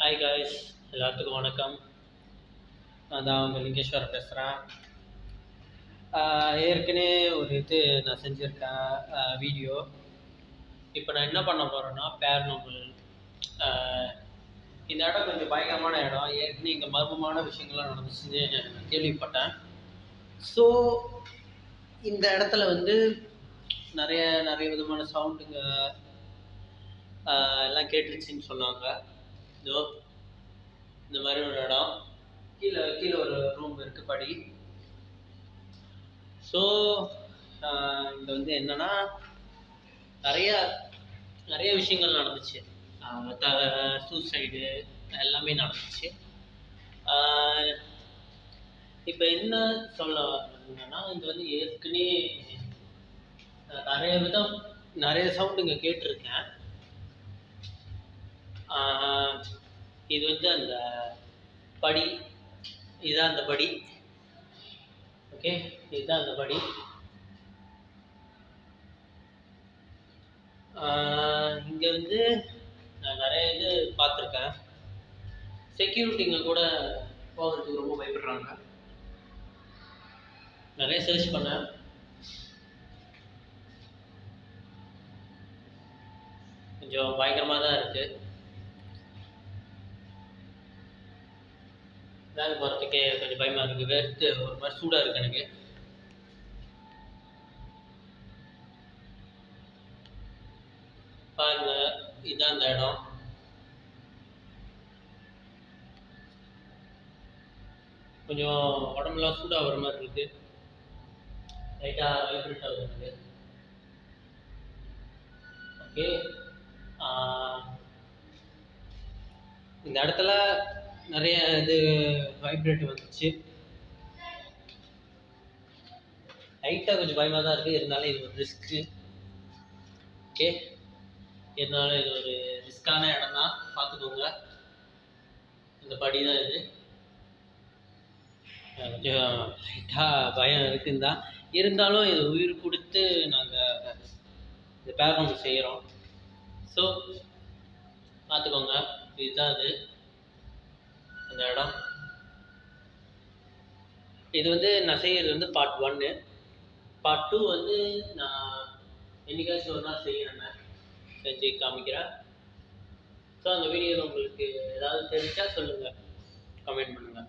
Hi guys, எல்லாத்துக்கும் வணக்கம். நான் தான் உங்கள் லிங்கேஸ்வரன் பேசுகிறேன். ஏற்கனவே ஒரு நான் செஞ்சுருக்கேன் வீடியோ. இப்போ நான் என்ன பண்ண போகிறேன்னா பேரநார்மல். இந்த இடம் கொஞ்சம் பயங்கரமான இடம். ஏற்கனவே இங்கே மர்மமான விஷயங்கள்லாம் நடந்துச்சுன்னு நான் கேள்விப்பட்டேன். ஸோ இந்த இடத்துல நிறைய நிறைய விதமான சவுண்டுங்க எல்லாம் கேட்டுருச்சுன்னு சொன்னாங்க. இதோ இந்த மாதிரி ஒரு இடம், கீழே கீழே ஒரு ரூம் இருக்குது, படி. ஸோ இங்கே என்னன்னா நிறைய நிறைய விஷயங்கள் நடந்துச்சு. சூசைடு எல்லாமே நடந்துச்சு. இப்போ என்ன சொல்ல வரணுன்னா, இது ஏற்கனவே நிறைய சவுண்டுங்க கேட்டிருக்கேன். இது அந்த படி, இதுதான் அந்த படி. ஓகே, இதுதான் அந்த படி. இங்கே நான் நிறைய இது பார்த்துருக்கேன். செக்யூரிட்டிங்க கூட போகிறதுக்கு ரொம்ப பயப்படுறாங்க. நிறைய சர்ச் பண்ணேன். கொஞ்சம் பயங்கரமாக தான் இருக்குது. வேலை போகிறதுக்கே கொஞ்சம் பயமாக இருக்குது. வேர்த்து ஒரு மாதிரி சூடாக இருக்குது எனக்கு. பாருங்க, இதுதான் அந்த இடம். கொஞ்சம் உடம்புலாம் சூடாக வர மாதிரி இருக்குது. லைட்டாக வைப்ரேட் ஆகுது எனக்கு. ஓகே, இந்த இடத்துல நிறைய இது வைப்ரேட் வந்துச்சு. லைட்டாக கொஞ்சம் பயமாக தான் இருக்குது. இருந்தாலும் இது ஒரு ரிஸ்க்கு. ஓகே, இருந்தாலும் இது ஒரு ரிஸ்க்கான இடம் தான், பார்த்துக்கோங்க. இந்த படி தான் இது. கொஞ்சம் லைட்டாக பயம் இருக்குன்னு தான், இருந்தாலும் இது உயிர் கொடுத்து நாங்கள் இந்த பேரநார்மல் செய்கிறோம். ஸோ பார்த்துக்கோங்க. இதுதான் அது அந்த இடம். இது நான் செய்கிறது பார்ட் 1. பார்ட் 2 நான் என்னைக்காச்சும் ஒரு நாள் செய்கிறேன், செஞ்சு காமிக்கிறேன். ஸோ அந்த வீடியோவில் உங்களுக்கு ஏதாவது தெரிஞ்சால் சொல்லுங்கள், கமெண்ட் பண்ணுங்கள்.